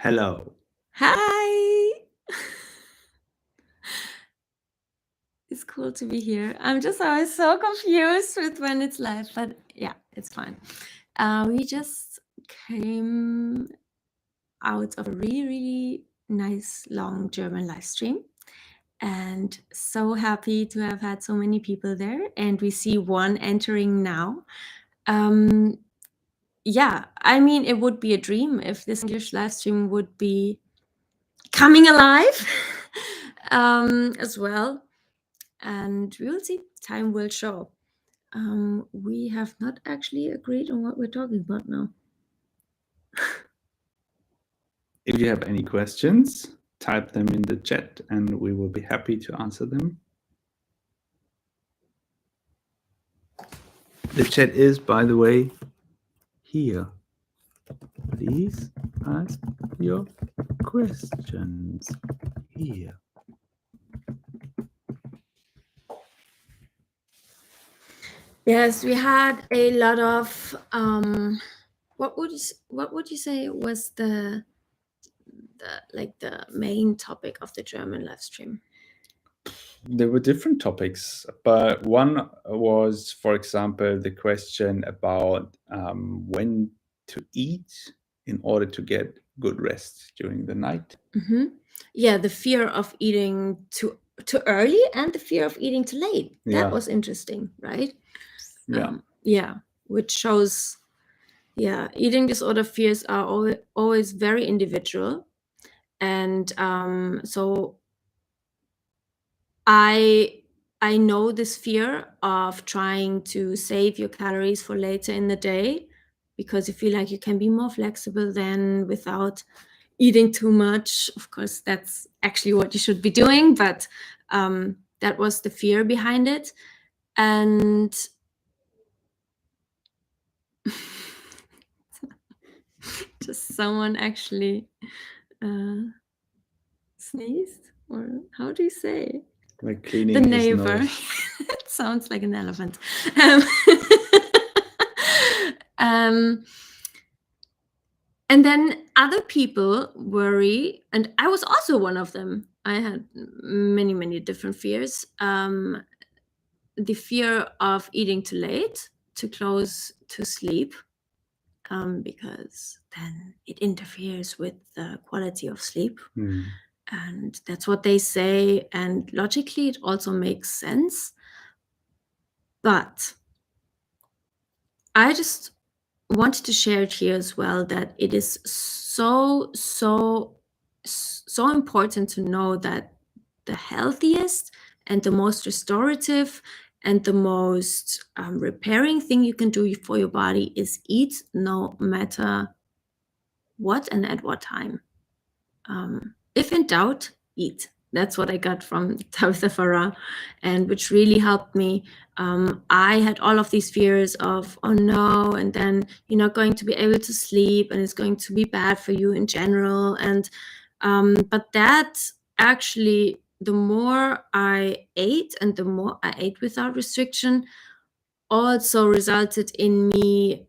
Hello. Hi! It's cool to be here. I'm just always so confused with when it's live, but yeah, it's fine. We just came out of a really, really nice long German live stream, and so happy to have had so many people there. And we see one entering now. Yeah, I mean, it would be a dream if this English live stream would be coming alive as well. And we will see. Time will show. We have not actually agreed on what we're talking about now. If you have any questions, type them in the chat and we will be happy to answer them. The chat is, by the way, here. Please ask your questions here. Yes, we had a lot of what would you say was the main topic of the German live stream? There were different topics, but one was, for example, the question about when to eat in order to get good rest during the night. Mm-hmm. Yeah, the fear of eating too early and the fear of eating too late. That was interesting, right? Yeah. Which shows, eating disorder fears are always very individual, and so I know this fear of trying to save your calories for later in the day, because you feel like you can be more flexible then without eating too much. Of course, that's actually what you should be doing, but that was the fear behind it. And just someone actually sneezed, or how do you say? Like cleaning The his neighbor. nose. It sounds like an elephant. And then other people worry, and I was also one of them. I had many, many different fears. The fear of eating too late, too close to sleep, because then it interferes with the quality of sleep. And that's what they say. And logically, it also makes sense. But I just wanted to share it here as well, that it is so important to know that the healthiest and the most restorative and the most repairing thing you can do for your body is eat, no matter what and at what time. If in doubt, eat. That's what I got from Tabitha Farrar, and which really helped me. I had all of these fears of, oh no, and then you're not going to be able to sleep, and it's going to be bad for you in general. And but that actually, the more I ate and the more I ate without restriction, also resulted in me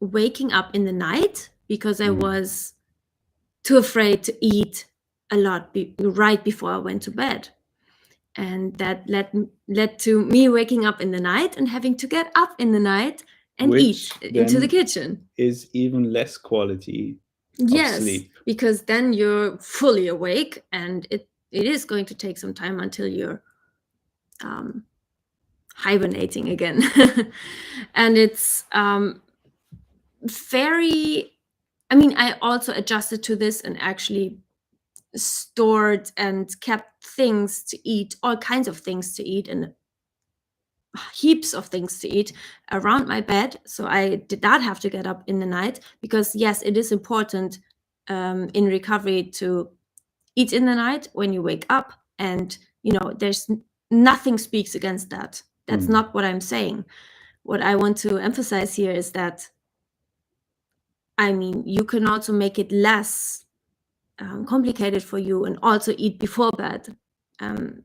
waking up in the night, because I was too afraid to eat a lot right before I went to bed. And that led to me waking up in the night and having to get up in the night and eat into the kitchen. Is even less quality of sleep. Because then you're fully awake, and it is going to take some time until you're hibernating again. And it's very, I mean, I also adjusted to this and actually stored and kept things to eat, all kinds of things to eat, and heaps of things to eat around my bed. So I did not have to get up in the night, because yes, it is important in recovery to eat in the night when you wake up. And, there's nothing speaks against that. That's not what I'm saying. What I want to emphasize here is that, I mean, you can also make it less complicated for you and also eat before bed, and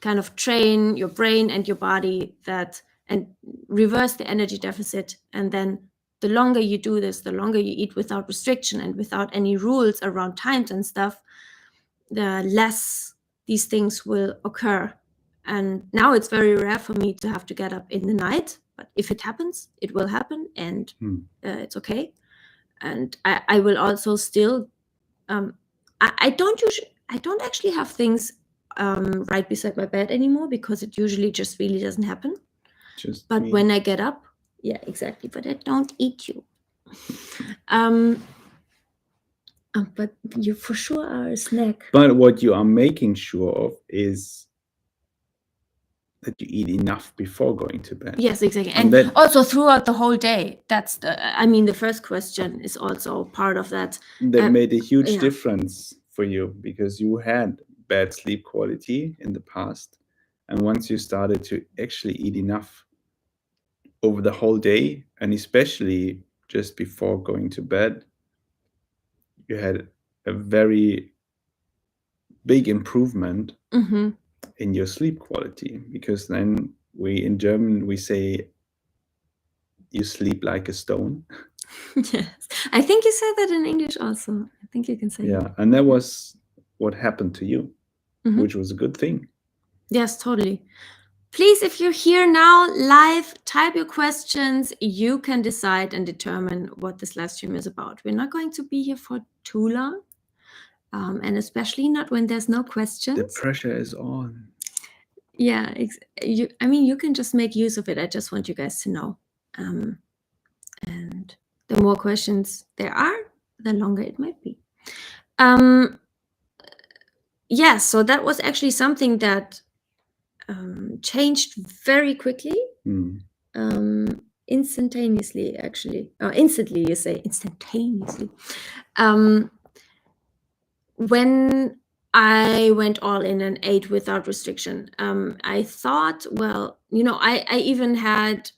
kind of train your brain and your body and reverse the energy deficit, and then the longer you do this, the longer you eat without restriction and without any rules around times and stuff, the less these things will occur. And now it's very rare for me to have to get up in the night, but if it happens, it will happen, and it's okay. And I will also still, I don't actually have things right beside my bed anymore, because it usually just really doesn't happen. But when I get up, yeah, exactly. But I don't eat you. But you for sure are a snack. But what you are making sure of is that you eat enough before going to bed. Yes, exactly. And also throughout the whole day. That's the first question is also part of that. That made a huge difference for you, because you had bad sleep quality in the past. And once you started to actually eat enough over the whole day, and especially just before going to bed, you had a very big improvement in your sleep quality, because then in German, we say you sleep like a stone. Yes. I think you said that in English also. I think you can say that. And that was what happened to you, which was a good thing. Yes, totally. Please, if you're here now live, type your questions. You can decide and determine what this live stream is about. We're not going to be here for too long, and especially not when there's no questions. The pressure is on. Yeah, you can just make use of it. I just want you guys to know. And the more questions there are, the longer it might be. Yeah, so that was actually something that changed very quickly. Instantaneously, actually. Instantly, you say. Instantaneously. When I went all in and ate without restriction, I thought, well, I even had,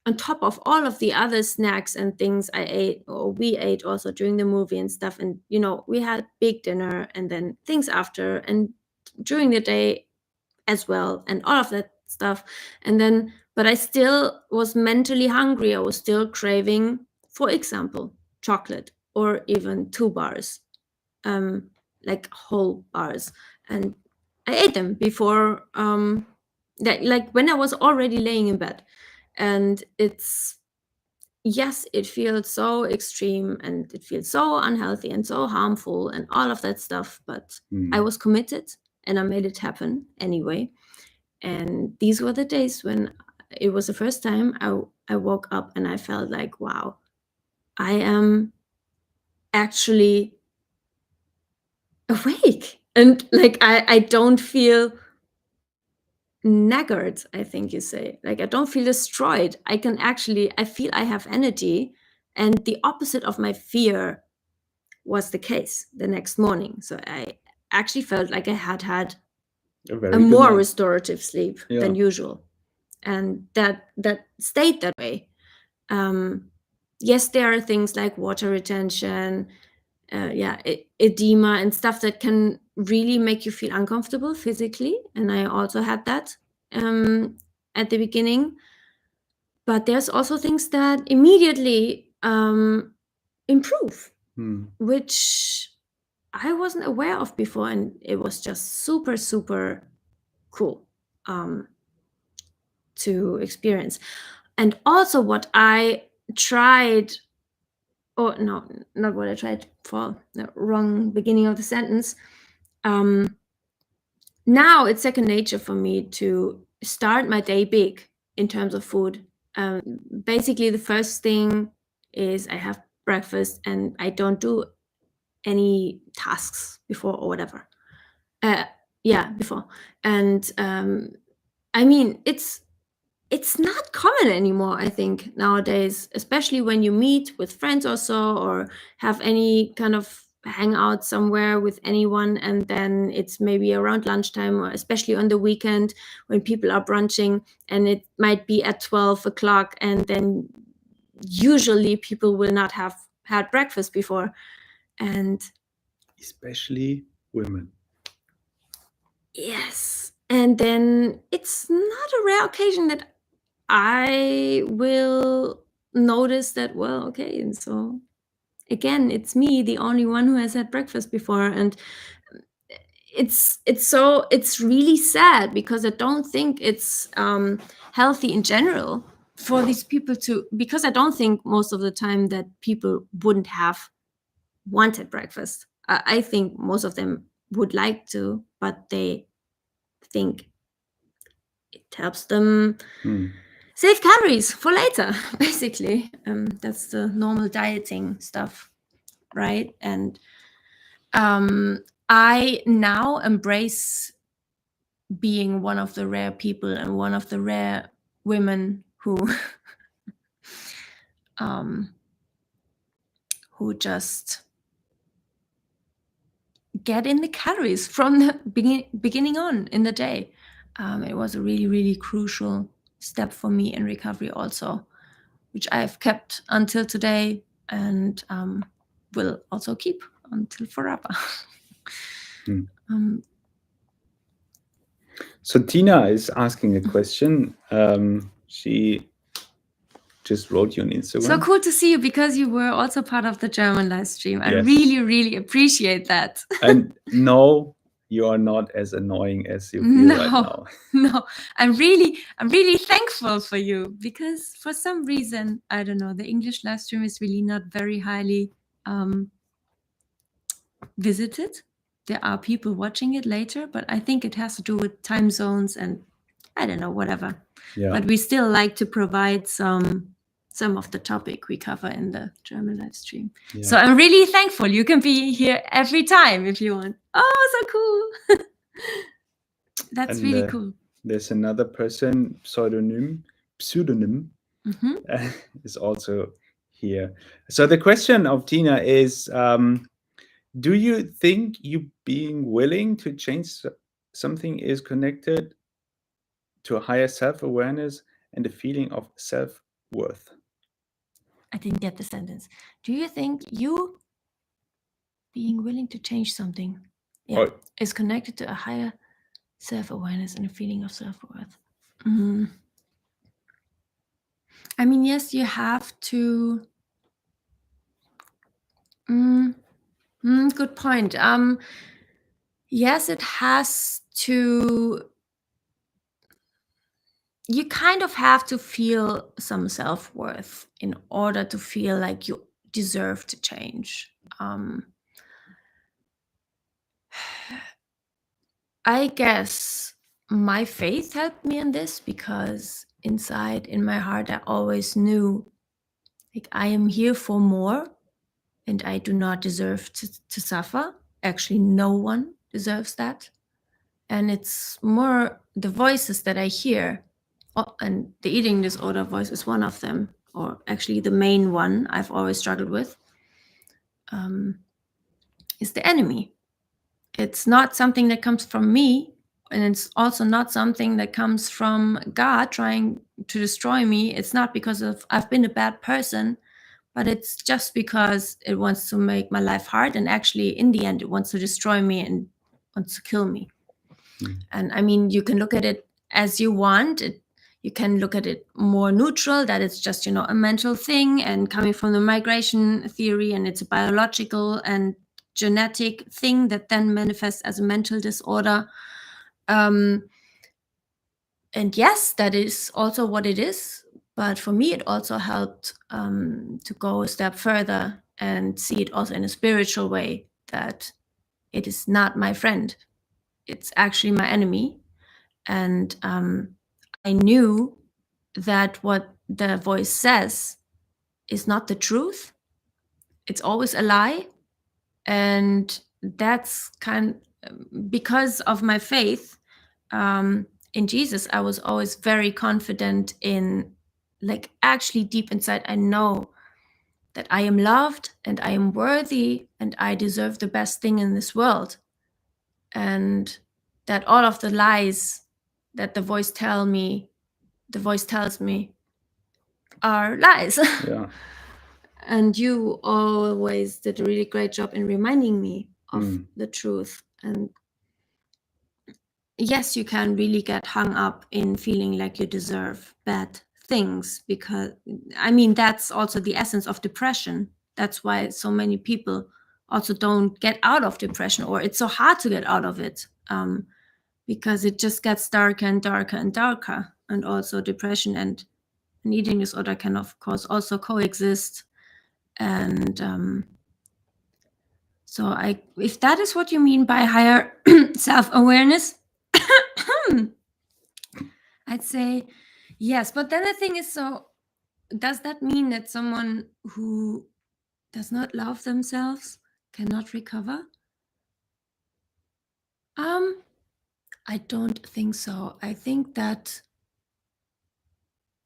on top of all of the other snacks and things I ate, or we ate also during the movie and stuff, and we had big dinner and then things after and during the day as well, and all of that stuff. And then, but I still was mentally hungry. I was still craving, for example, chocolate, or even 2 bars, like whole bars, and I ate them before, like when I was already laying in bed. And yes, it feels so extreme, and it feels so unhealthy and so harmful and all of that stuff, but I was committed and I made it happen anyway. And these were the days when it was the first time I woke up and I felt like, wow, I am actually awake, and like I don't feel nagged, I think you say. Like, I don't feel destroyed. I feel I have energy, and the opposite of my fear was the case the next morning. So I actually felt like I had a more restorative sleep than usual, and that stayed that way. Yes, there are things like water retention, edema and stuff that can really make you feel uncomfortable physically, and I also had that at the beginning. But there's also things that immediately improve, which I wasn't aware of before, and it was just super, super cool to experience. And also what I tried, or no, not what I tried, for the wrong beginning of the sentence. Now it's second nature for me to start my day big in terms of food. Basically, the first thing is I have breakfast and I don't do any tasks before or whatever. Before. And it's not common anymore, I think, nowadays, especially when you meet with friends or so, or have any kind of hangout somewhere with anyone, and then it's maybe around lunchtime, or especially on the weekend when people are brunching, and it might be at 12 o'clock, and then usually people will not have had breakfast before. And especially women. Yes. And then it's not a rare occasion that I will notice that, well, okay, and so again, it's me, the only one who has had breakfast before, and it's really sad, because I don't think it's healthy in general for these people to, because I don't think most of the time that people wouldn't have wanted breakfast. I think most of them would like to, but they think it helps them save calories for later, basically. That's the normal dieting stuff, right? And I now embrace being one of the rare people and one of the rare women who who just get in the calories from the beginning on in the day. It was a really, really crucial step for me in recovery also, which I've kept until today, and will also keep until forever. So Tina is asking a question. She just wrote you on Instagram. So cool to see you, because you were also part of the German live stream. I Yes. really, really appreciate that. And no, you are not as annoying as you feel right now. No, I'm really thankful for you, because for some reason, I don't know, the English live stream is really not very highly visited. There are people watching it later, but I think it has to do with time zones and I don't know, whatever. Yeah. But we still like to provide some of the topic we cover in the German live stream. Yeah. So I'm really thankful. You can be here every time if you want. Oh, so cool. That's really cool. There's another person, pseudonym, is also here. So the question of Tina is, do you think you being willing to change something is connected to a higher self-awareness and a feeling of self-worth? I didn't get the sentence. Do you think you being willing to change something is connected to a higher self-awareness and a feeling of self-worth? I mean, yes, you have to. Good point. Yes, it has to. You kind of have to feel some self-worth in order to feel like you deserve to change. I guess my faith helped me in this, because inside, in my heart, I always knew, like, I am here for more, and I do not deserve to suffer. Actually, no one deserves that. And it's more the voices that I hear, and the eating disorder voice is one of them, or actually the main one I've always struggled with, is the enemy. It's not something that comes from me, and it's also not something that comes from God trying to destroy me. It's not because I've been a bad person, but it's just because it wants to make my life hard, and actually in the end it wants to destroy me and wants to kill me. And I mean, you can look at it as you want. You can look at it more neutral, that it's just, a mental thing, and coming from the migration theory, and it's a biological and genetic thing that then manifests as a mental disorder. And yes, that is also what it is. But for me, it also helped to go a step further and see it also in a spiritual way, that it is not my friend. It's actually my enemy. And I knew that what the voice says is not the truth. It's always a lie. And that's because of my faith in Jesus, I was always very confident in, like, actually deep inside, I know that I am loved and I am worthy and I deserve the best thing in this world. And that all of the lies that the voice tells me are lies. Yeah. And you always did a really great job in reminding me of the truth. And yes, you can really get hung up in feeling like you deserve bad things, because I mean that's also the essence of depression. That's why so many people also don't get out of depression, or it's so hard to get out of it, because it just gets darker and darker and darker. And also depression and an eating disorder can of course also coexist. And so if that is what you mean by higher self-awareness, I'd say yes. But then the thing is, so does that mean that someone who does not love themselves cannot recover? I don't think so. I think that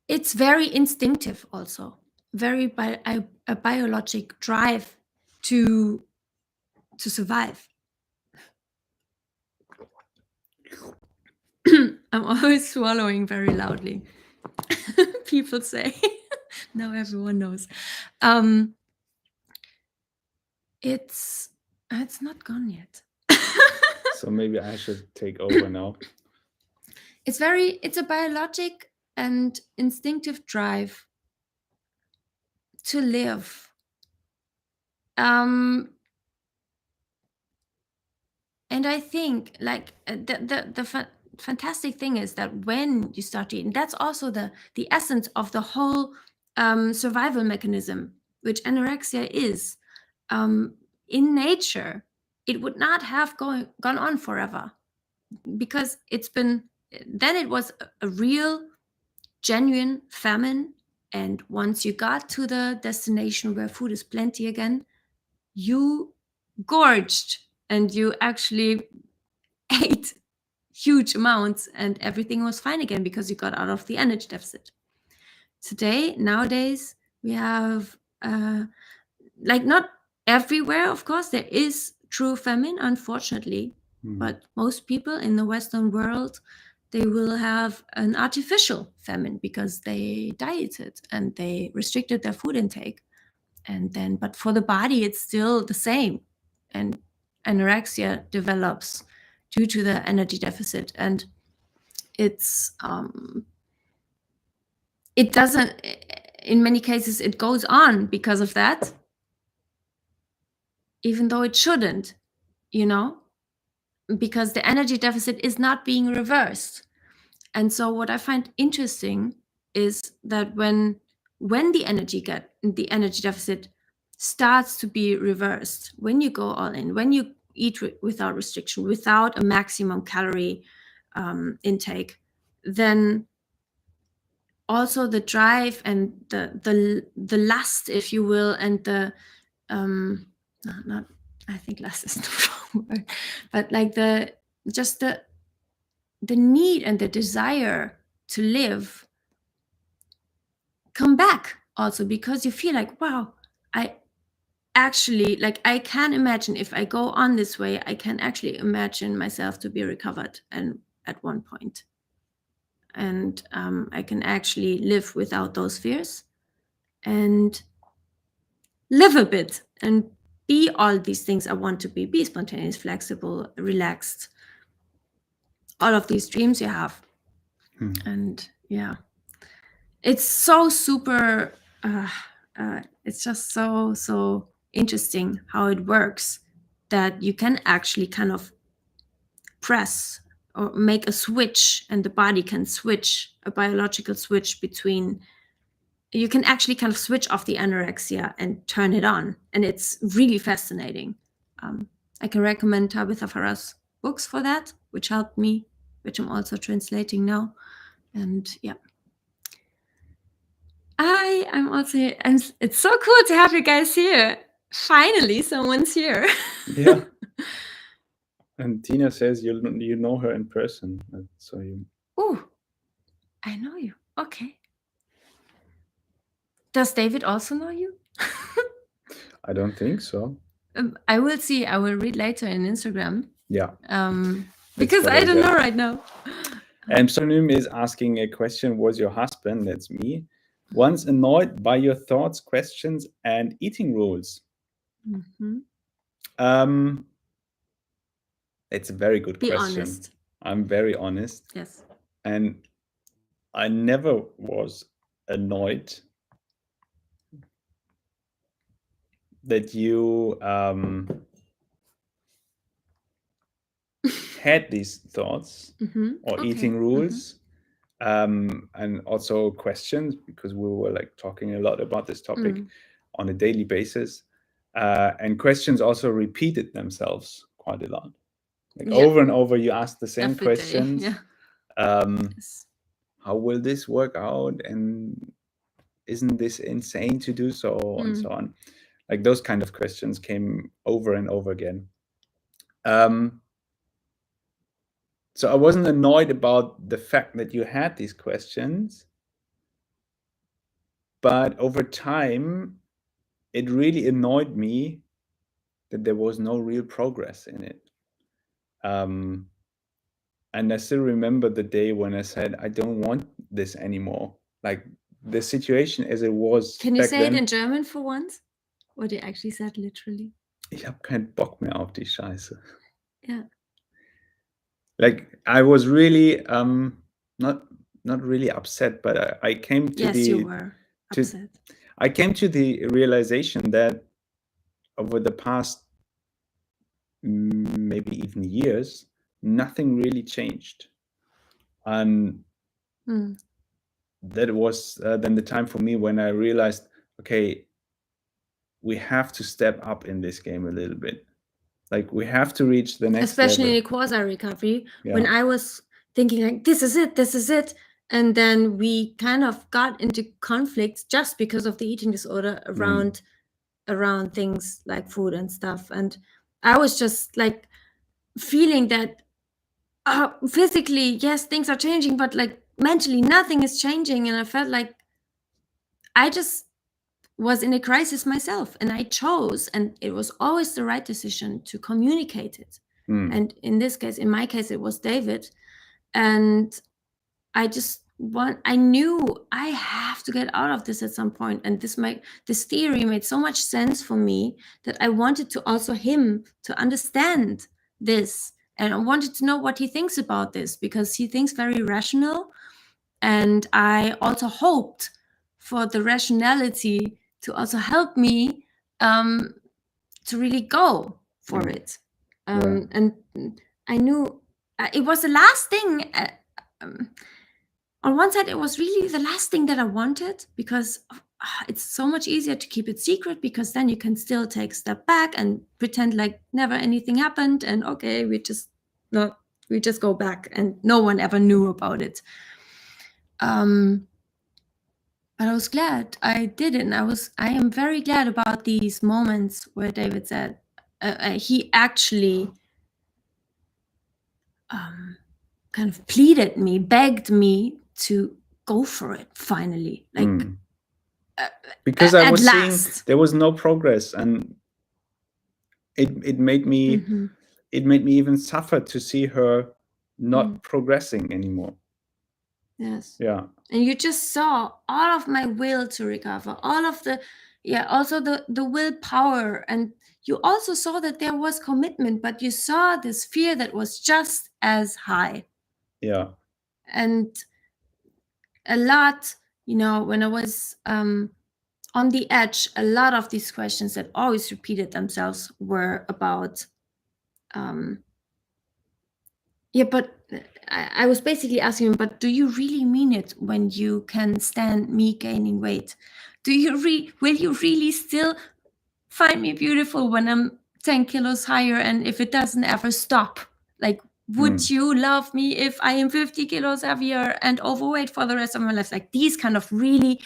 it's very instinctive also, very a biologic drive to survive. I'm always swallowing very loudly. People say. Now everyone knows. It's not gone yet. So maybe I should take over now. It's a biologic and instinctive drive to live. And I think like the fantastic thing is that when you start eating, that's also the essence of the whole survival mechanism, which anorexia is. In nature, it would not have gone on forever, because then it was a real, genuine famine. And once you got to the destination where food is plenty again, you gorged and you actually ate huge amounts, and everything was fine again because you got out of the energy deficit. Nowadays, we have like, not everywhere, of course, there is true famine, unfortunately. But most people in the Western world, they will have an artificial famine because they dieted and they restricted their food intake. And then, but for the body, it's still the same. And anorexia develops due to the energy deficit. And it's, it doesn't, in many cases, it goes on because of that, even though it shouldn't, because the energy deficit is not being reversed. And so what I find interesting is that when the energy deficit starts to be reversed, when you go all in, when you eat without restriction, without a maximum calorie intake, then also the drive and the lust, if you will, and the not I think lust is the wrong word, but like the need and the desire to live come back also, because you feel like, wow, I actually, like, I can imagine if I go on this way, I can actually imagine myself to be recovered and at one point. And I can actually live without those fears and live a bit and be all these things I want to be spontaneous, flexible, relaxed, all of these dreams you have. And yeah, it's so super, it's just so interesting how it works, that you can actually kind of press or make a switch, and the body can switch, a biological switch between, you can actually kind of switch off the anorexia and turn it on. And it's really fascinating. I can recommend Tabitha Farrar's books for that, which helped me, which I'm also translating now. And yeah, I'm also here, and it's so cool to have you guys here. Finally, someone's here. Yeah. And Tina says you know her in person, so you. Oh, I know you. Okay. Does David also know you? I don't think so. I will see. I will read later in Instagram. Yeah. Because I don't know right now. And Pseudonym is asking a question. Was your husband, that's me, once annoyed by your thoughts, questions, and eating rules? It's a very good question. Be honest. I'm very honest. Yes. And I never was annoyed that you had these thoughts or eating rules, and also questions, because we were like talking a lot about this topic on a daily basis, and questions also repeated themselves quite a lot, like over and over. You asked the same Every questions. day, yes. How will this work out, and isn't this insane to do so, and so on. Like those kind of questions came over and over again. So I wasn't annoyed about the fact that you had these questions, but over time, it really annoyed me that there was no real progress in it. And I still remember the day when I said, I don't want this anymore. Like the situation as it was. Can you back say then, it in German for once? What you actually said literally? Ich habe keinen Bock mehr auf die Scheiße. Yeah. Like I was really not really upset, but I came to Yes, you were upset. I came to the realization that over the past maybe even years, nothing really changed, and that was then the time for me when I realized, okay, we have to step up in this game a little bit. Like we have to reach the next especially level. in a quasi recovery, when I was thinking like, this is it. And then we kind of got into conflicts just because of the eating disorder around things like food and stuff. And I was just like feeling that physically, yes, things are changing, but like mentally nothing is changing. And I felt like I just was in a crisis myself, and I chose, and it was always the right decision to communicate it. And in this case, in my case, it was David. And I knew I have to get out of this at some point. And this theory made so much sense for me that I wanted to also him to understand this. And I wanted to know what he thinks about this, because he thinks very rational. And I also hoped for the rationality to also help me to really go for it. And I knew it was the last thing. On one side, it was really the last thing that I wanted, because it's so much easier to keep it secret, because then you can still take a step back and pretend like never anything happened. And okay, we just go back and no one ever knew about it. But I was glad I did it. And I am very glad about these moments where David said, he actually kind of pleaded me, begged me to go for it finally. Like, because I was seeing there was no progress, and it made me even suffer to see her not progressing anymore. Yes. Yeah. And you just saw all of my will to recover, all of the, also the willpower. And you also saw that there was commitment, but you saw this fear that was just as high. Yeah. And a lot, when I was on the edge, a lot of these questions that always repeated themselves were about, but I was basically asking him, but do you really mean it when you can stand me gaining weight? Will you really still find me beautiful when I'm 10 kilos higher, and if it doesn't ever stop? Like, would you love me if I am 50 kilos heavier and overweight for the rest of my life? Like these kind of really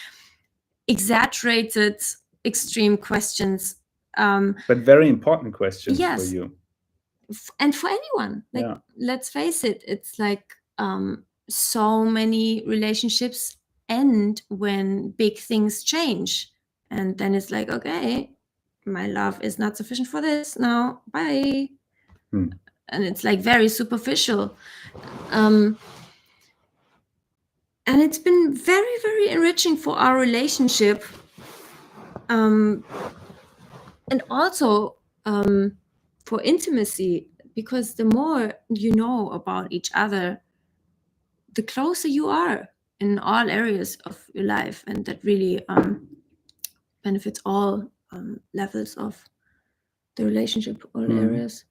exaggerated, extreme questions. But very important questions for you. And for anyone. Like, let's face it, it's like so many relationships end when big things change. And then it's like, okay, my love is not sufficient for this now, bye. And it's like very superficial. And it's been very, very enriching for our relationship. And also for intimacy, because the more you know about each other, the closer you are in all areas of your life, and that really benefits all levels of the relationship, all areas.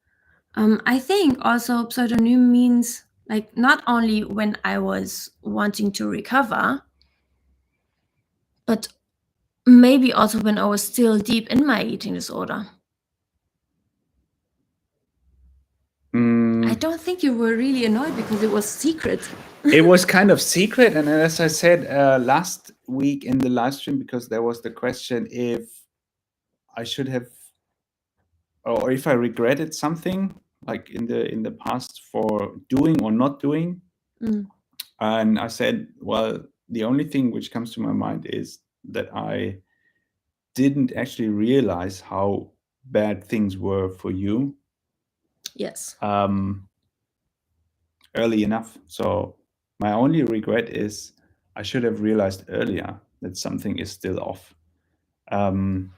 I think also pseudonym means like not only when I was wanting to recover, but maybe also when I was still deep in my eating disorder. I don't think you were really annoyed because it was secret. It was kind of secret, and as I said last week in the live stream, because there was the question if I should have, or if I regretted something like in the past for doing or not doing. And I said, well, the only thing which comes to my mind is that I didn't actually realize how bad things were for you. Yes. Early enough. So my only regret is I should have realized earlier that something is still off. And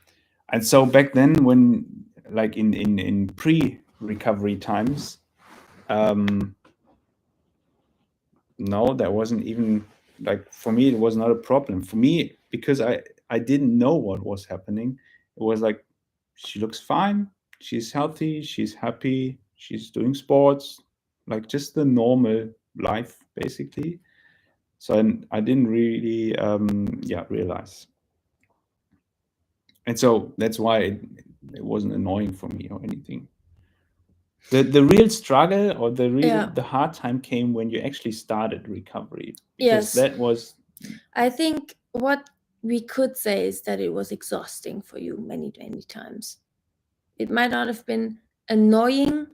so back then, when like in pre-recovery times, no, that wasn't even like, for me, it was not a problem. For me, because I didn't know what was happening. It was like, she looks fine, she's healthy, she's happy, she's doing sports, like just the normal life, basically. So I didn't really realize. And so that's why it wasn't annoying for me or anything. The real struggle or the hard time came when you actually started recovery, because that was, I think what we could say is that it was exhausting for you many times. It might not have been annoying,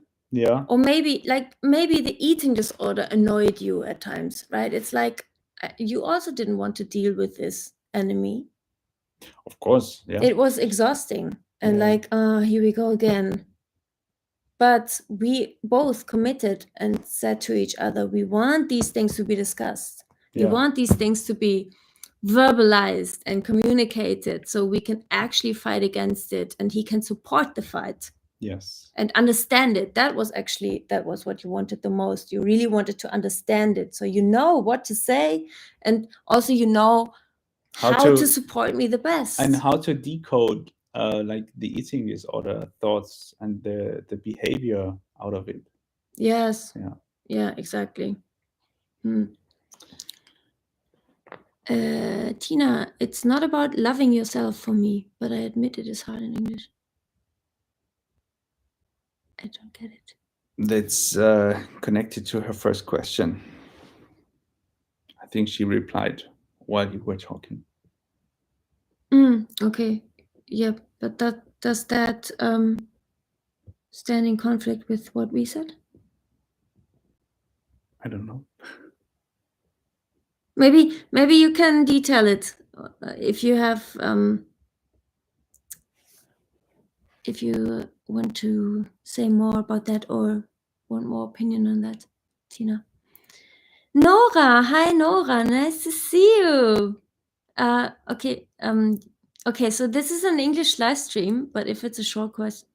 or maybe the eating disorder annoyed you at times, right? It's like you also didn't want to deal with this enemy. Of course, yeah. It was exhausting, and like, here we go again. But we both committed and said to each other, we want these things to be discussed. We want these things to be verbalized and communicated so we can actually fight against it, and he can support the fight. Yes. And understand it. That was what you wanted the most. You really wanted to understand it, so you know what to say, and also you know how to support me the best, and how to decode like the eating disorder thoughts and the behavior out of it. Yes. Yeah, exactly. Tina, it's not about loving yourself for me, but I admit it is hard in English. I don't get it. That's connected to her first question. I think she replied while you were talking. Okay. Yeah, but does that stand in conflict with what we said? I don't know. Maybe you can detail it if you have if you want to say more about that or want more opinion on that, Tina. Nora, hi Nora, nice to see you. Okay, so this is an English live stream, but if it's a short question.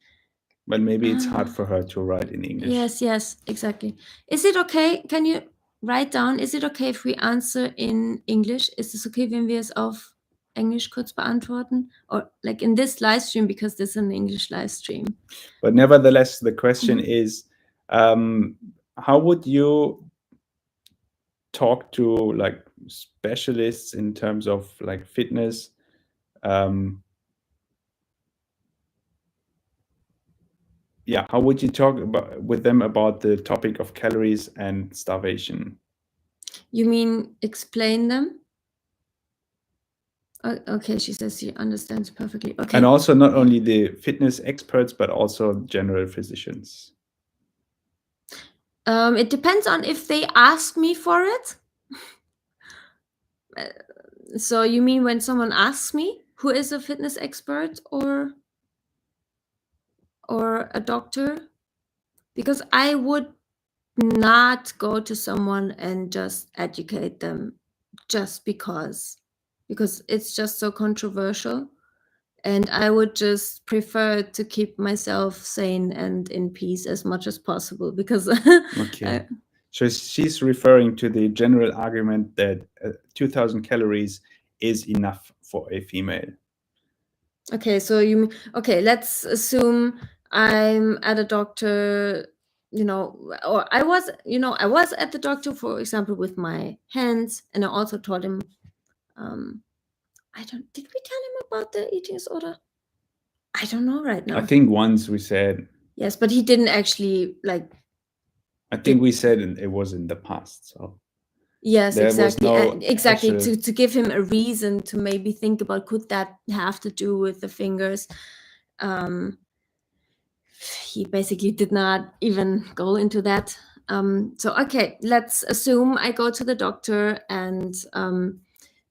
But maybe it's hard for her to write in English. Yes, exactly. Is it okay? Can you write down, is it okay if we answer in English? Ist es okay, wenn wir es auf Englisch kurz beantworten? Or like in this live stream, because this is an English live stream. But nevertheless, the question is, how would you talk to like specialists in terms of like fitness? How would you talk with them about the topic of calories and starvation? You mean explain them? Okay, she says she understands perfectly. Okay. And also not only the fitness experts, but also general physicians. It depends on if they ask me for it. So you mean when someone asks me who is a fitness expert or a doctor? Because I would not go to someone and just educate them just because it's just so controversial, and I would just prefer to keep myself sane and in peace as much as possible, because Okay. So she's referring to the general argument that 2000 calories is enough for a female. Okay, so let's assume I'm at a doctor, or I was at the doctor, for example, with my hands, and I also told him, did we tell him about the eating disorder? I don't know right now. I think once we said. Yes, but he didn't actually I think we said it was in the past. So yes, there exactly, was no exactly. actual... To give him a reason to maybe think about, could that have to do with the fingers? He basically did not even go into that. So okay, let's assume I go to the doctor and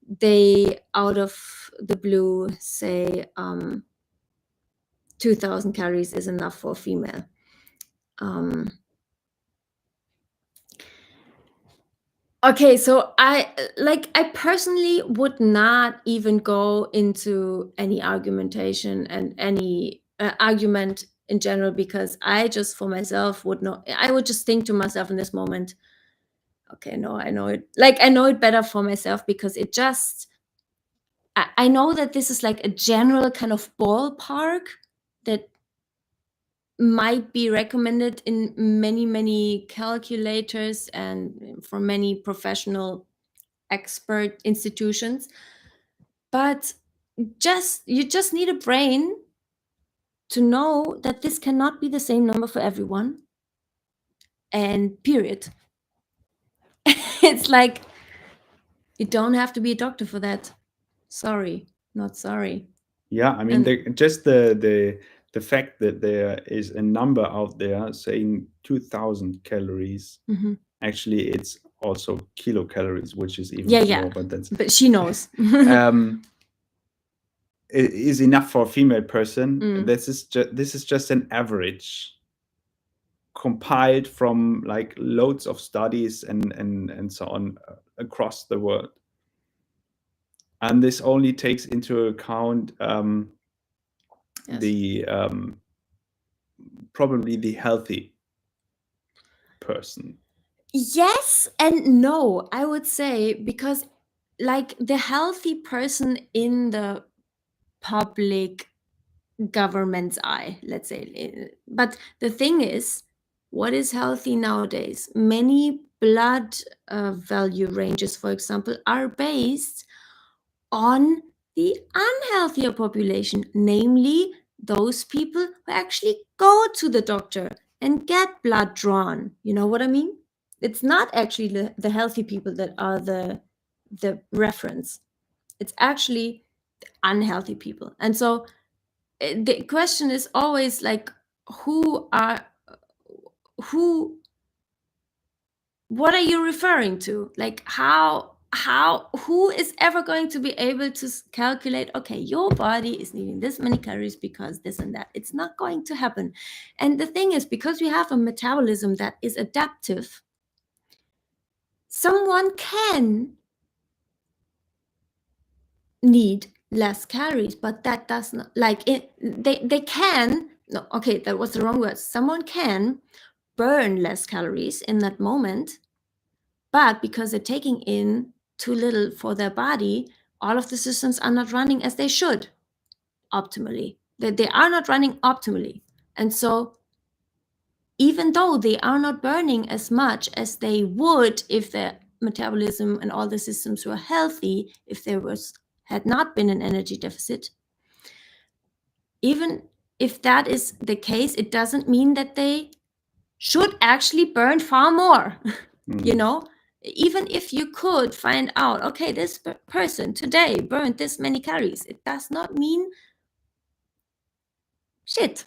they out of the blue say 2000 calories is enough for a female. Okay, so I personally would not even go into any argumentation and any argument in general, because I just for myself would not. I would just think to myself in this moment, okay, no, I know it. I know it better for myself, because it just. I know that this is like a general kind of ballpark that might be recommended in many calculators and for many professional expert institutions, but you just need a brain to know that this cannot be the same number for everyone, and period. It's like, you don't have to be a doctor for that. Sorry, not sorry. Yeah, I mean, just the fact that there is a number out there saying 2000 calories, actually it's also kilocalories, which is even more, but she knows. Is enough for a female person. This is just an average compiled from loads of studies and so on across the world, and this only takes into account the probably the healthy person. Yes and no, I would say, because the healthy person in the public government's eye, let's say. But the thing is, what is healthy nowadays? Many blood value ranges, for example, are based on the unhealthier population, namely those people who actually go to the doctor and get blood drawn. You know what I mean? It's not actually the healthy people that are the reference. It's actually the unhealthy people. And so the question is always what are you referring to? Who is ever going to be able to calculate, okay, your body is needing this many calories because this and that? It's not going to happen. And the thing is, because we have a metabolism that is adaptive, someone can need less calories, but that does not, they can, no, okay, that was the wrong word. Someone can burn less calories in that moment, but because they're taking in too little for their body, all of the systems are not running as they should optimally. They are not running optimally. And so even though they are not burning as much as they would if their metabolism and all the systems were healthy, if there had not been an energy deficit, even if that is the case, it doesn't mean that they should actually burn far more. Even if you could find out, okay, this person today burned this many calories, it does not mean shit.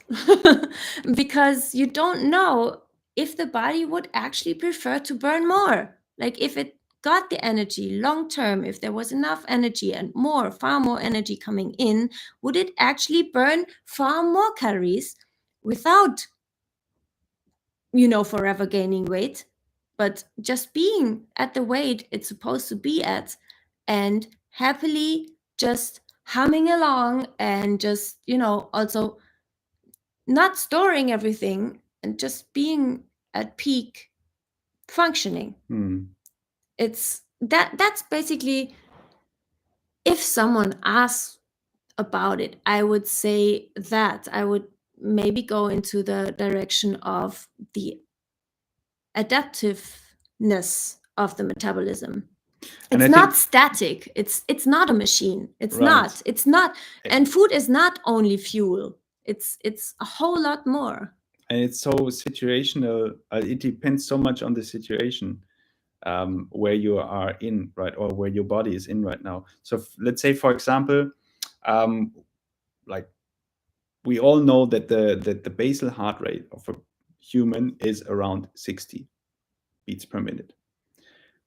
Because you don't know if the body would actually prefer to burn more. If it got the energy long term, if there was enough energy and far more energy coming in, would it actually burn far more calories without forever gaining weight, but just being at the weight it's supposed to be at, and happily just humming along, and just also not storing everything, and just being at peak functioning. Hmm. It's that's basically, if someone asks about it, I would say that I would maybe go into the direction of the adaptiveness of the metabolism. And It's I not think, static. It's not a machine. It's right. not. A- And food is not only fuel. It's a whole lot more. And it's so situational. It depends so much on the situation where you are in, right, or where your body is in right now. So let's say, for example, like we all know that the basal heart rate of a human is around 60 beats per minute.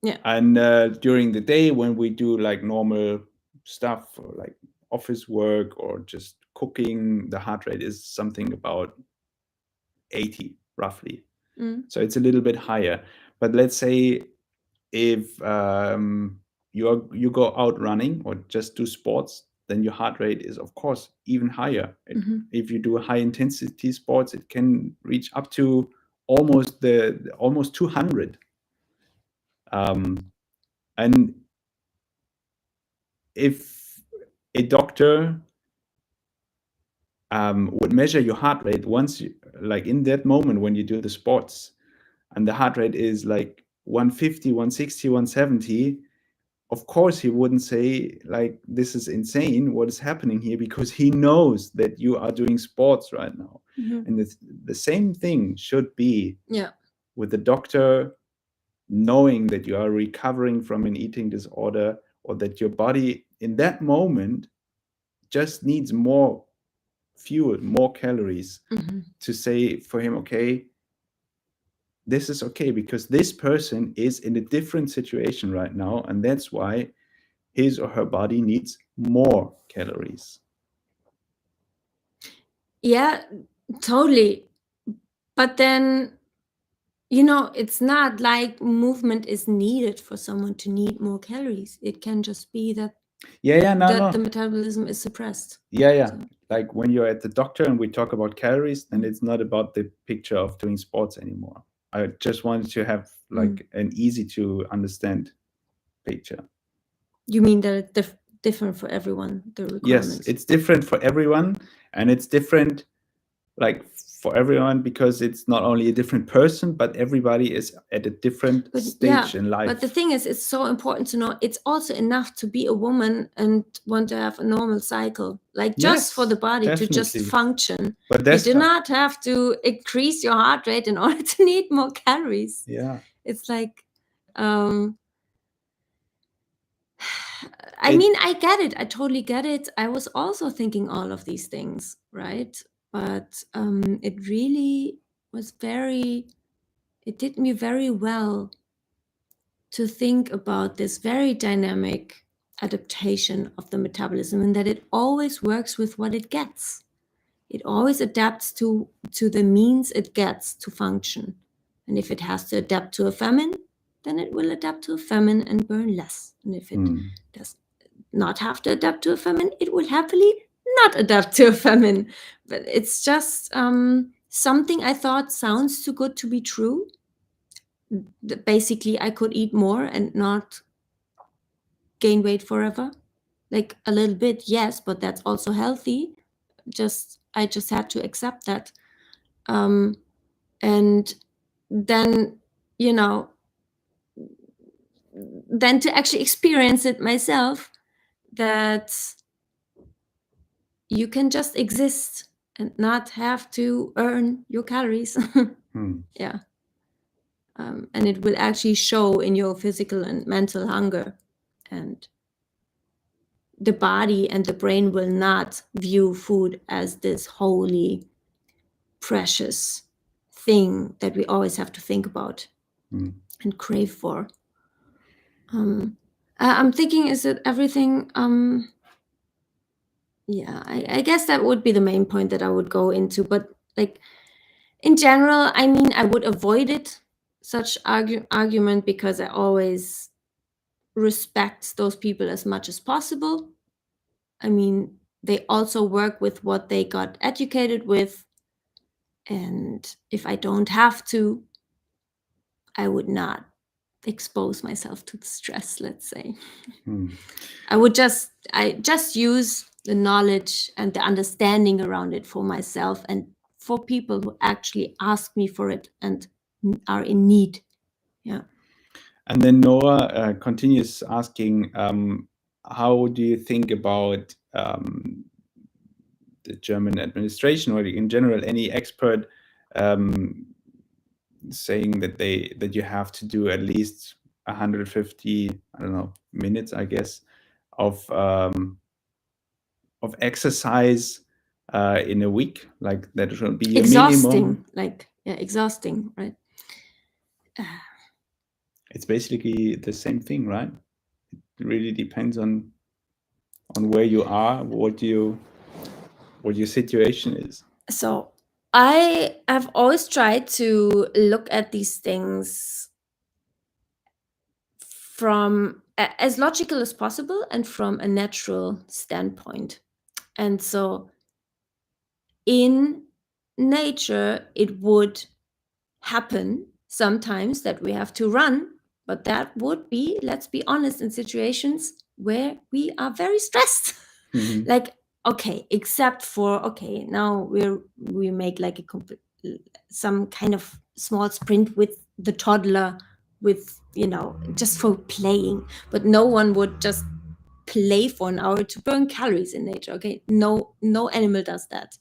Yeah. And during the day, when we do like normal stuff, or like office work or just cooking, the heart rate is something about 80 roughly. So it's a little bit higher. But let's say if you go out running or just do sports, then your heart rate is of course even higher. If you do high intensity sports, it can reach up to almost 200. And if a doctor would measure your heart rate once like in that moment when you do the sports, and the heart rate is like 150, 160, 170, of course he wouldn't say like, this is insane, what is happening here, because he knows that you are doing sports right now. And the same thing should be with the doctor knowing that you are recovering from an eating disorder, or that your body in that moment just needs more fuel, more calories, to say for him, okay, this is okay, because this person is in a different situation right now, and that's why his or her body needs more calories. Yeah, totally. But then, it's not like movement is needed for someone to need more calories. It can just be that the metabolism is suppressed. So. Like when you're at the doctor and we talk about calories, then it's not about the picture of doing sports anymore. I just wanted to have like an easy to understand picture. You mean that it's different for everyone, the requirements? Yes, it's different for everyone, and it's different like for everyone, because it's not only a different person, but everybody is at a different stage in life. But the thing is, it's so important to know it's also enough to be a woman and want to have a normal cycle, like just for the body to just function. But you do not have to increase your heart rate in order to need more calories. Yeah. It's like, I mean, I get it. I totally get it. I was also thinking all of these things, right? But it really was it did me very well to think about this very dynamic adaptation of the metabolism, and that it always works with what it gets. It always adapts to the means it gets to function. And if it has to adapt to a famine, then it will adapt to a famine and burn less. And if it does not have to adapt to a famine, it will happily not adapt to a famine. But it's just something I thought sounds too good to be true. Basically, I could eat more and not gain weight forever. Like a little bit, yes, but that's also healthy. I just had to accept that. And then, then to actually experience it myself, that you can just exist and not have to earn your calories. Yeah. And it will actually show in your physical and mental hunger. And the body and the brain will not view food as this holy, precious thing that we always have to think about and crave for. I'm thinking, is it everything? Yeah, I guess that would be the main point that I would go into. But like in general, I mean, I would avoid it, such argument, because I always respect those people as much as possible. I mean, they also work with what they got educated with. And if I don't have to, I would not expose myself to the stress, let's say. Hmm. I just use the knowledge and the understanding around it for myself and for people who actually ask me for it and are in need. Yeah. And then Noah continues asking, how do you think about the German administration, or in general any expert saying that you have to do at least 150, I don't know, minutes, I guess, of exercise in a week, like that should be your minimum. Exhausting, right? It's basically the same thing, right? It really depends on where you are, what your situation is. So I have always tried to look at these things from as logical as possible and from a natural standpoint. And so in nature, it would happen sometimes that we have to run, but that would be, let's be honest, in situations where we are very stressed. Mhm. Like, okay, except for, okay, now we make like some kind of small sprint with the toddler, with, just for playing, but no one would just play for an hour to burn calories in nature. Okay, no animal does that.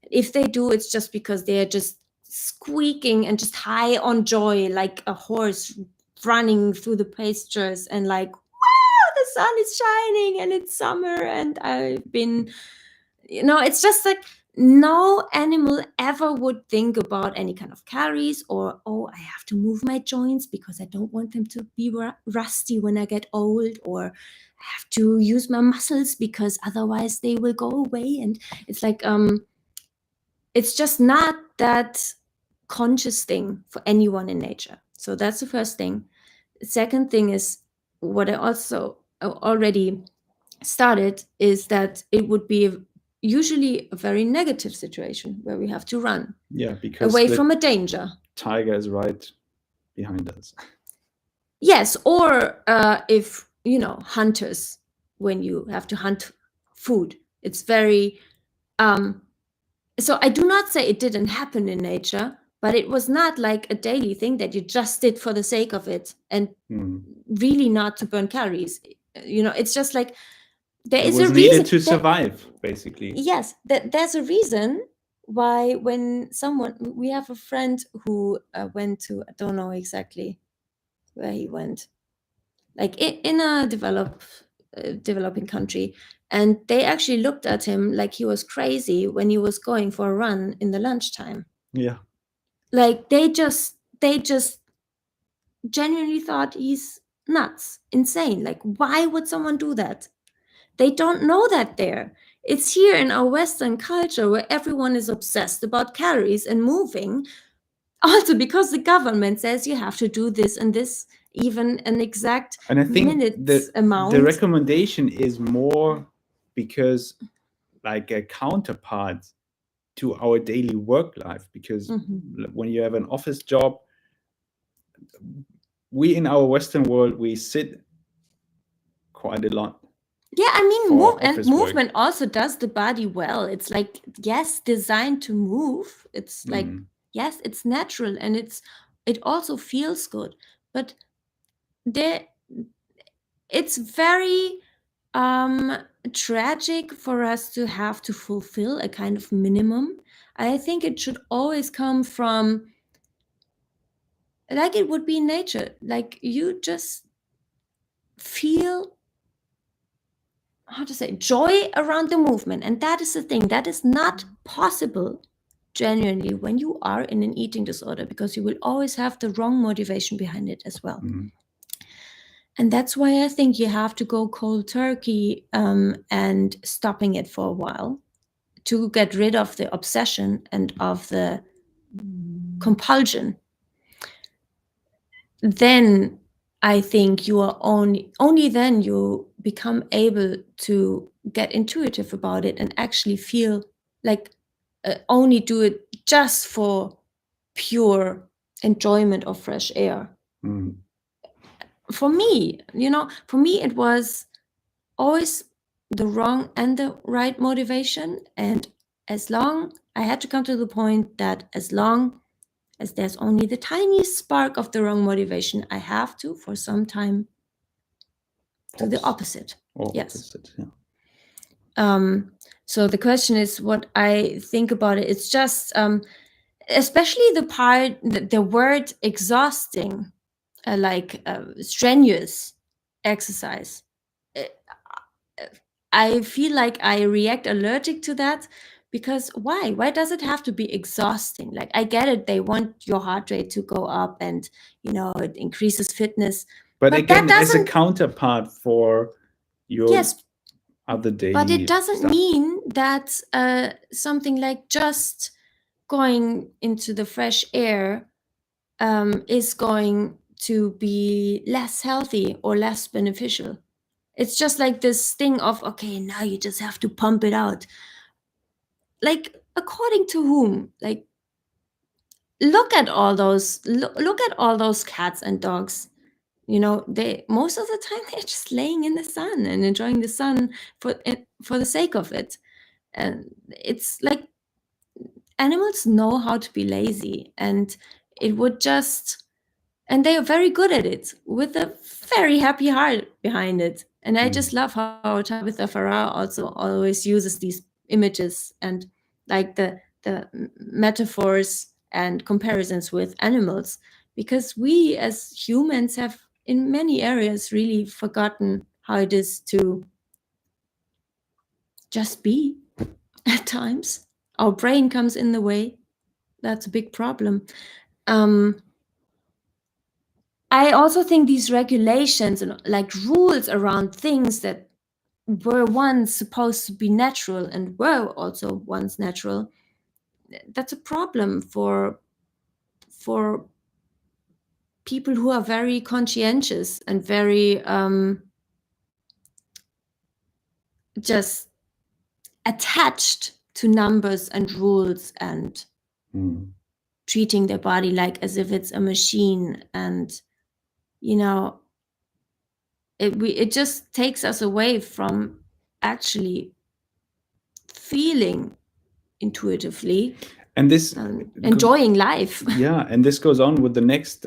If they do, it's just because they're just squeaking and just high on joy, like a horse running through the pastures and like, wow, the sun is shining and it's summer and I've been, it's just like no animal ever would think about any kind of calories or, oh, I have to move my joints because I don't want them to be rusty when I get old, or I have to use my muscles because otherwise they will go away. And it's like, it's just not that conscious thing for anyone in nature. So that's the first thing. The second thing is what I also already started, is that it would be usually a very negative situation where we have to run because away from a danger. Tiger is right behind us. Yes, or if, hunters, when you have to hunt food, it's very so I do not say it didn't happen in nature, but it was not like a daily thing that you just did for the sake of it and really not to burn calories. It's just like there is a reason needed to survive, basically. Yes, there's a reason why when we have a friend who went to, I don't know exactly where he went, like in a developing country, and they actually looked at him like he was crazy when he was going for a run in the lunchtime. Yeah. Like they just genuinely thought he's nuts, insane. Like, why would someone do that? They don't know that there. It's here in our Western culture where everyone is obsessed about calories and moving. Also because the government says you have to do this and this, even an exact and I think minutes amount. The recommendation is more because like a counterpart to our daily work life, because when you have an office job, we in our Western world, we sit quite a lot. Yeah, I mean, movement also does the body well. It's like, yes, designed to move. It's like, yes, it's natural and it also feels good. But it's very tragic for us to have to fulfill a kind of minimum. I think it should always come from, like it would be in nature, like you just feel, how to say, joy around the movement. And that is the thing that is not possible genuinely when you are in an eating disorder, because you will always have the wrong motivation behind it as well. And that's why I think you have to go cold turkey and stopping it for a while to get rid of the obsession and of the compulsion. Then I think you are only then you become able to get intuitive about it and actually feel like only do it just for pure enjoyment of fresh air. Mm. For me, for me, it was always the wrong and the right motivation. And as long I had to come to the point that as long as there's only the tiniest spark of the wrong motivation, I have to, for some time, do the opposite. Yes. Opposite, yeah. So the question is what I think about it. It's just, especially the part, the word exhausting, like strenuous exercise. I feel like I react allergic to that, because why? Why does it have to be exhausting? Like, I get it, they want your heart rate to go up and, it increases fitness. But again, that as a doesn't, counterpart for your yes, other daily but it doesn't stuff. mean that something like just going into the fresh air is going to be less healthy or less beneficial. It's just like this thing of, okay, now you just have to pump it out. Like, according to whom? Like, look at all those cats and dogs. They, most of the time, they're just laying in the sun and enjoying the sun for the sake of it. And it's like, animals know how to be lazy, and it would just, and they are very good at it, with a very happy heart behind it. And I just love how Tabitha Farrar also always uses these images and like the metaphors and comparisons with animals, because we as humans have in many areas really forgotten how it is to just be at times. Our brain comes in the way. That's a big problem. I also think these regulations and like rules around things that were once supposed to be natural and were also once natural, that's a problem for people who are very conscientious and very just attached to numbers and rules and treating their body like as if it's a machine. And it just takes us away from actually feeling intuitively and this enjoying life. Yeah, and this goes on with the next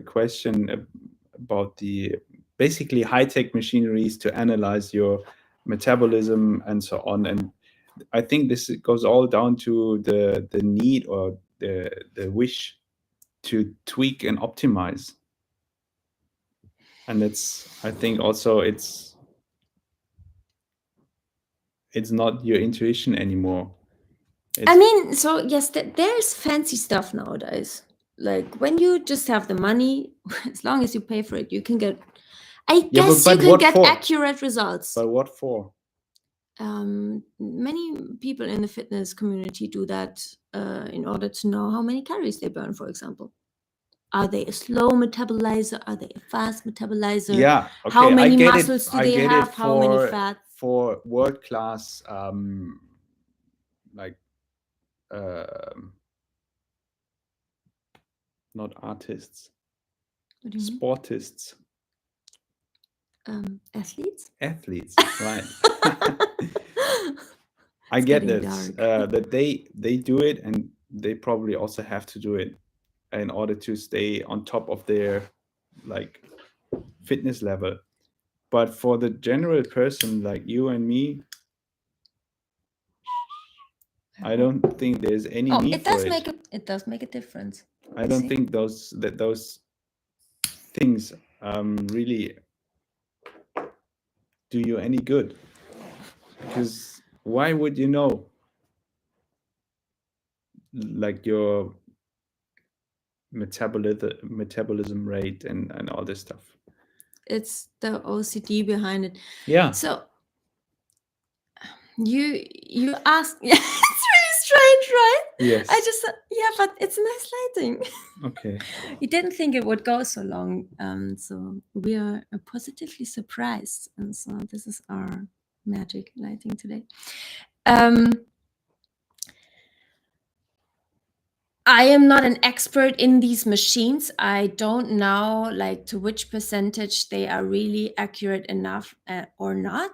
question about the basically high-tech machineries to analyze your metabolism and so on. And I think this goes all down to the need or the wish to tweak and optimize. And I think also it's not your intuition anymore. I mean, so yes, there's fancy stuff nowadays. Like, when you just have the money, as long as you pay for it, you can get, I guess you can get accurate results. But what for? Many people in the fitness community do that in order to know how many calories they burn, for example. Are they a slow metabolizer? Are they a fast metabolizer? Yeah. Okay. How many muscles do they have? How many fat? For world-class, like, not artists, What do you mean? sportists. Athletes? Athletes, right. I get this, that they do it, and they probably also have to do it in order to stay on top of their like fitness level. But for the general person like you and me, I don't think there's any need it does for it. It does make a difference. I don't think those things really do you any good, because why would you know like your metabolism rate and all this stuff? It's the OCD behind it. Yeah. So you ask, it's really strange, right? Yes. I just but it's a nice lighting. Okay. We didn't think it would go so long, so we are positively surprised, and so this is our magic lighting today. I am not an expert in these machines. I don't know like to which percentage they are really accurate enough or not.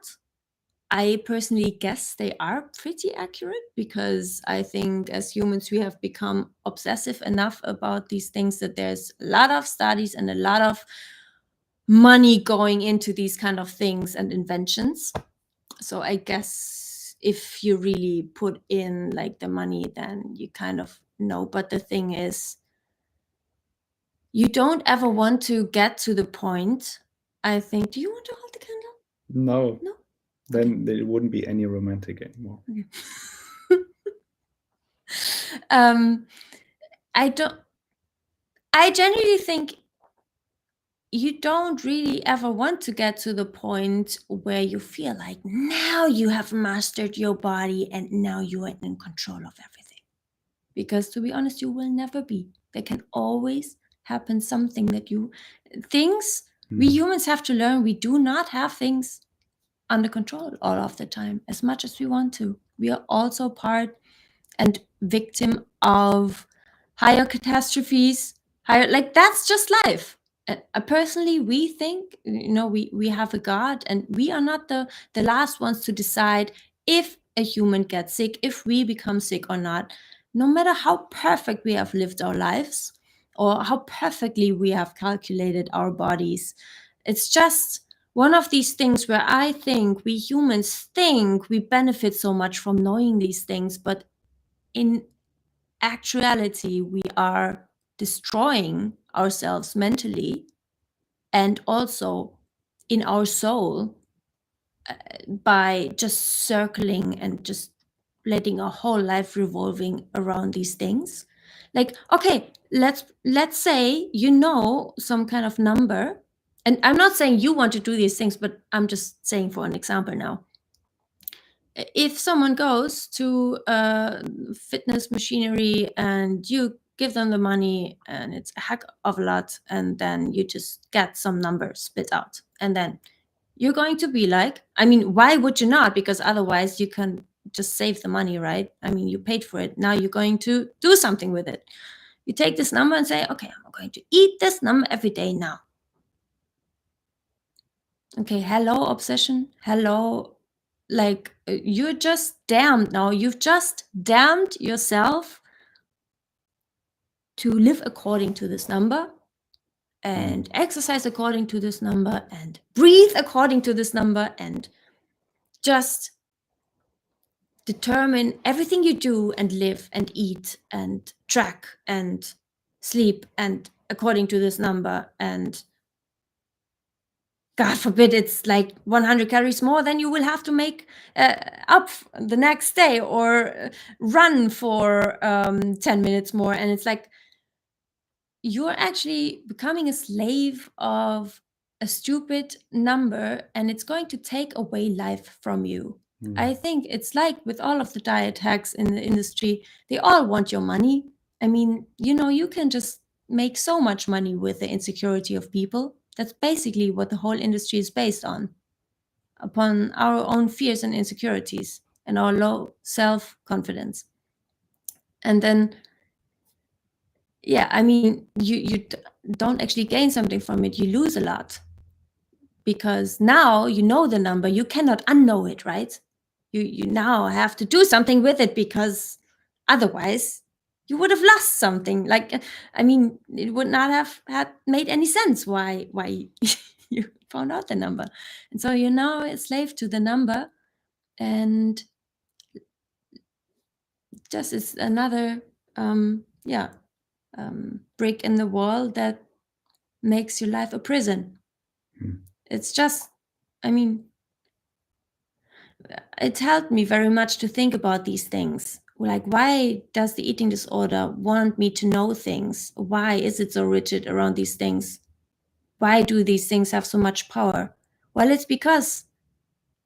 I personally guess they are pretty accurate because I think as humans we have become obsessive enough about these things that there's a lot of studies and a lot of money going into these kind of things and inventions. So I guess if you really put in like the money, then you kind of know. But the thing is, you don't ever want to get to the point. I think. Do you want to hold the candle? No. No. Then there wouldn't be any romantic anymore. Okay. I genuinely think you don't really ever want to get to the point where you feel like now you have mastered your body and now you are in control of everything. Because to be honest, you will never be. There can always happen something that we humans have to learn. We do not have things under control all of the time, as much as we want to. We are also part and victim of higher catastrophes, like that's just life. Personally, we think, we have a God, and we are not the last ones to decide if a human gets sick, if we become sick or not. No matter how perfect we have lived our lives or how perfectly we have calculated our bodies, it's just one of these things where I think we humans think we benefit so much from knowing these things, but in actuality, we are destroying ourselves mentally and also in our soul by just circling and just letting our whole life revolving around these things. Like, okay, let's say some kind of number, and I'm not saying you want to do these things, but I'm just saying for an example now. If someone goes to a fitness machinery and you give them the money and it's a heck of a lot, and then you just get some number spit out, and then you're going to be like, I mean, why would you not? Because otherwise you can just save the money, right? I mean, you paid for it. Now you're going to do something with it. You take this number and say, okay, I'm going to eat this number every day now. Okay, hello, obsession. Hello, like you're just damned now. You've just damned yourself to live according to this number and exercise according to this number and breathe according to this number and just determine everything you do and live and eat and track and sleep and according to this number. And God forbid it's like 100 calories more, then you will have to make up the next day or run for 10 minutes more. And it's like you're actually becoming a slave of a stupid number, and it's going to take away life from you. I think it's like with all of the diet hacks in the industry, they all want your money. I mean, you can just make so much money with the insecurity of people. That's basically what the whole industry is based on, upon our own fears and insecurities and our low self-confidence. And then, yeah, I mean, you don't actually gain something from it. You lose a lot. Because now you know the number, you cannot unknow it, right? You now have to do something with it, because otherwise you would have lost something. Like, I mean, it would not have had made any sense why you found out the number. And so you're now a slave to the number, and just is another brick in the wall that makes your life a prison. It's just, I mean, it helped me very much to think about these things. Like, why does the eating disorder want me to know things? Why is it so rigid around these things? Why do these things have so much power? Well, it's because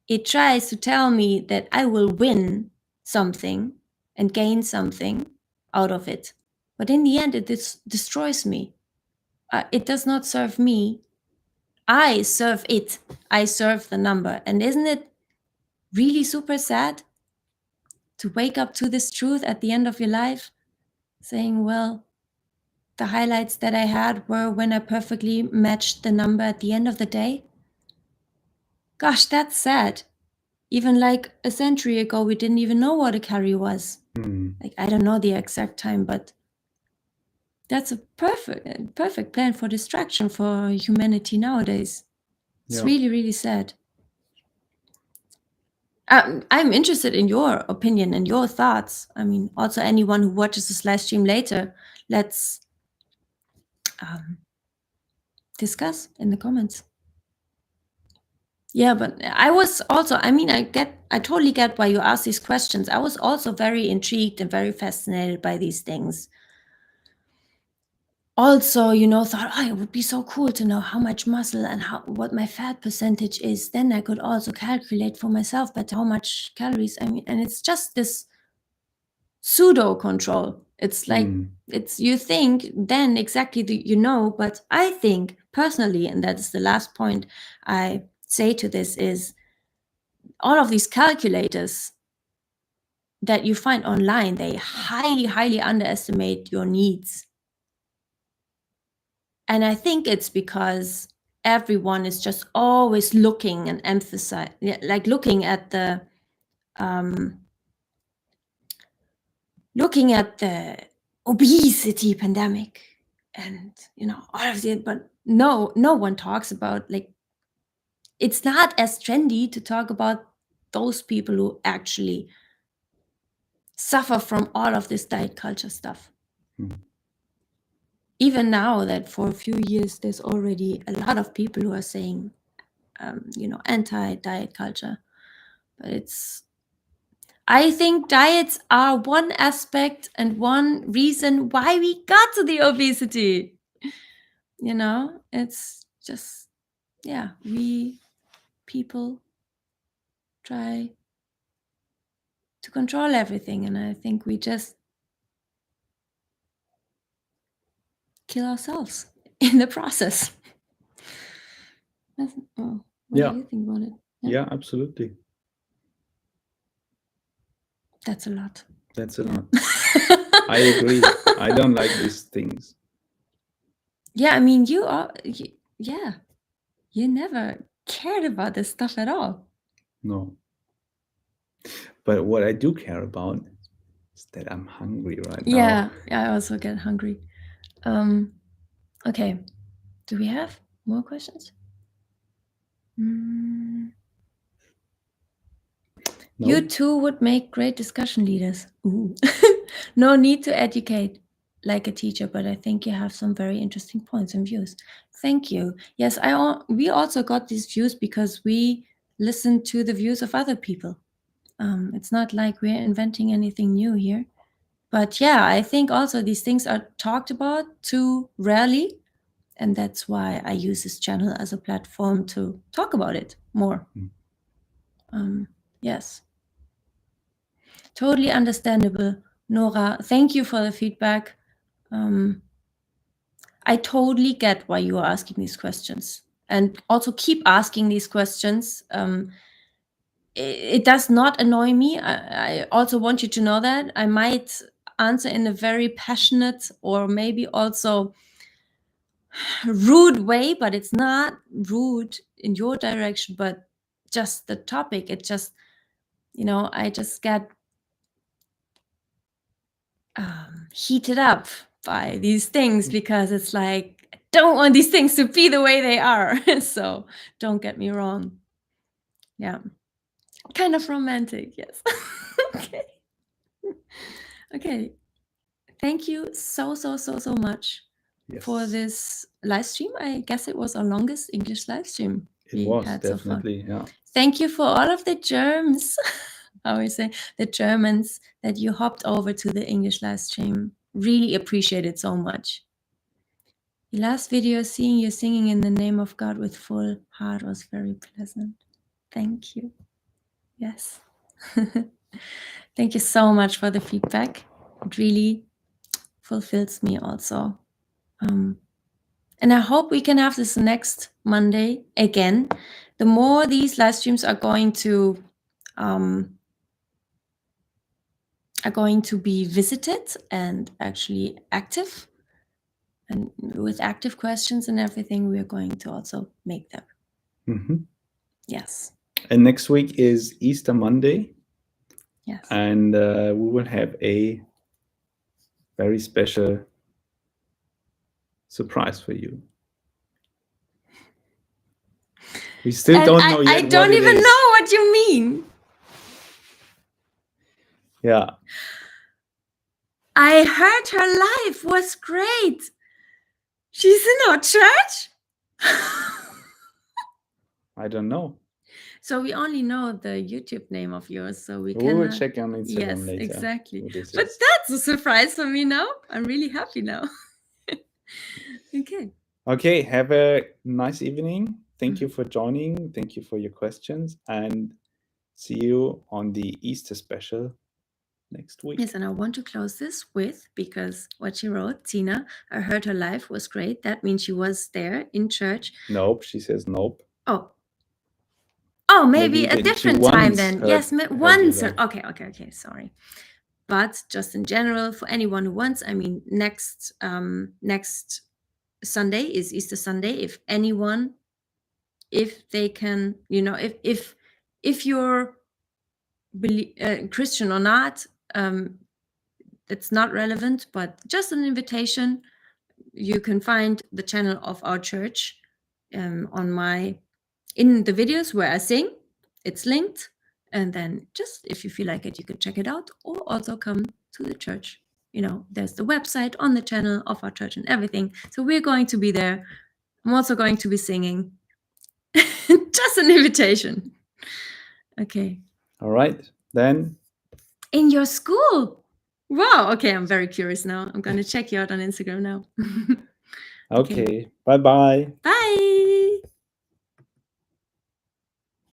it tries to tell me that I will win something and gain something out of it. But in the end, it destroys me. It does not serve me. I serve it. I serve the number. And isn't it really super sad to wake up to this truth at the end of your life? saying, well, the highlights that I had were when I perfectly matched the number at the end of the day. Gosh, that's sad. Even like a century ago, we didn't even know what a calorie was. Like, I don't know the exact time, but that's a perfect plan for distraction for humanity nowadays. It's really, really sad. I'm interested in your opinion and your thoughts. I mean, also anyone who watches this live stream later, let's discuss in the comments. Yeah, but I was also, I mean, I totally get why you ask these questions. I was also very intrigued and very fascinated by these things. Also, you know, thought, oh, it would be so cool to know how much muscle and what my fat percentage is. Then I could also calculate for myself better how much calories. I mean, and it's just this pseudo control. It's like it's you think then exactly you know, but I think personally, and that is the last point I say to this, is all of these calculators that you find online, they highly, highly underestimate your needs. And I think it's because everyone is just always looking and like looking at the obesity pandemic and, you know, all of it, but no one talks about, like, it's not as trendy to talk about those people who actually suffer from all of this diet culture stuff. Even now that for a few years, there's already a lot of people who are saying, you know, anti-diet culture. But I think diets are one aspect and one reason why we got to the obesity. You know, it's just, yeah, we people try to control everything. And I think we just kill ourselves in the process. What do you think about it? Yeah, absolutely. That's a lot. That's a lot. I agree. I don't like these things. Yeah, I mean, you never cared about this stuff at all. No. But what I do care about is that I'm hungry right now. Yeah, I also get hungry. Okay. Do we have more questions? No. You two would make great discussion leaders. Ooh. No need to educate like a teacher, but I think you have some very interesting points and views. Thank you. Yes, we also got these views because we listened to the views of other people. It's not like we're inventing anything new here. But yeah, I think also these things are talked about too rarely. And that's why I use this channel as a platform to talk about it more. Yes. Totally understandable. Nora, thank you for the feedback. I totally get why you are asking these questions. And also keep asking these questions. It does not annoy me. I also want you to know that. I might answer in a very passionate or maybe also rude way, but it's not rude in your direction, but just the topic. It just, you know, I just get heated up by these things because it's like, I don't want these things to be the way they are. So don't get me wrong. Yeah. Kind of romantic, yes. Okay. Okay. Thank you so much for this live stream. I guess it was our longest English live stream we had definitely, so far. Yeah. Thank you for all of the germs. How we say, the Germans that you hopped over to the English live stream. Really appreciate it so much. The last video, seeing you singing in the name of God with full heart, was very pleasant. Thank you. Yes. Thank you so much for the feedback. It really fulfills me also. And I hope we can have this next Monday again. The more these live streams are going to are going to be visited and actually active. And with active questions and everything, we are going to also make them. Mm-hmm. Yes. And next week is Easter Monday. Yes. And we will have a very special surprise for you. We still don't know yet. I don't even know what you mean. Yeah. I heard her live was great. She's in our church? I don't know. So we only know the YouTube name of yours, so we will check on Instagram later. Yes, exactly. But that's a surprise for me now. I'm really happy now. Okay. Okay, have a nice evening. Thank you for joining. Thank you for your questions, and see you on the Easter special next week. Yes, and I want to close this with, because what she wrote, Tina, I heard her live was great. That means she was there in church. Nope, she says nope. Oh, maybe a different time then. Yes, once. Okay, sorry. But just in general, for anyone who wants, I mean, next Sunday is Easter Sunday. If anyone, if they can, if you're Christian or not, it's not relevant, but just an invitation. You can find the channel of our church in the videos where I sing. It's linked. And then just if you feel like it, you can check it out, or also come to the church. There's the website on the channel of our church and everything. So we're going to be there. I'm also going to be singing. Just an invitation. Okay. All right, then. In your school. Wow. Okay, I'm very curious now. I'm going to check you out on Instagram now. Okay. Bye-bye. Bye.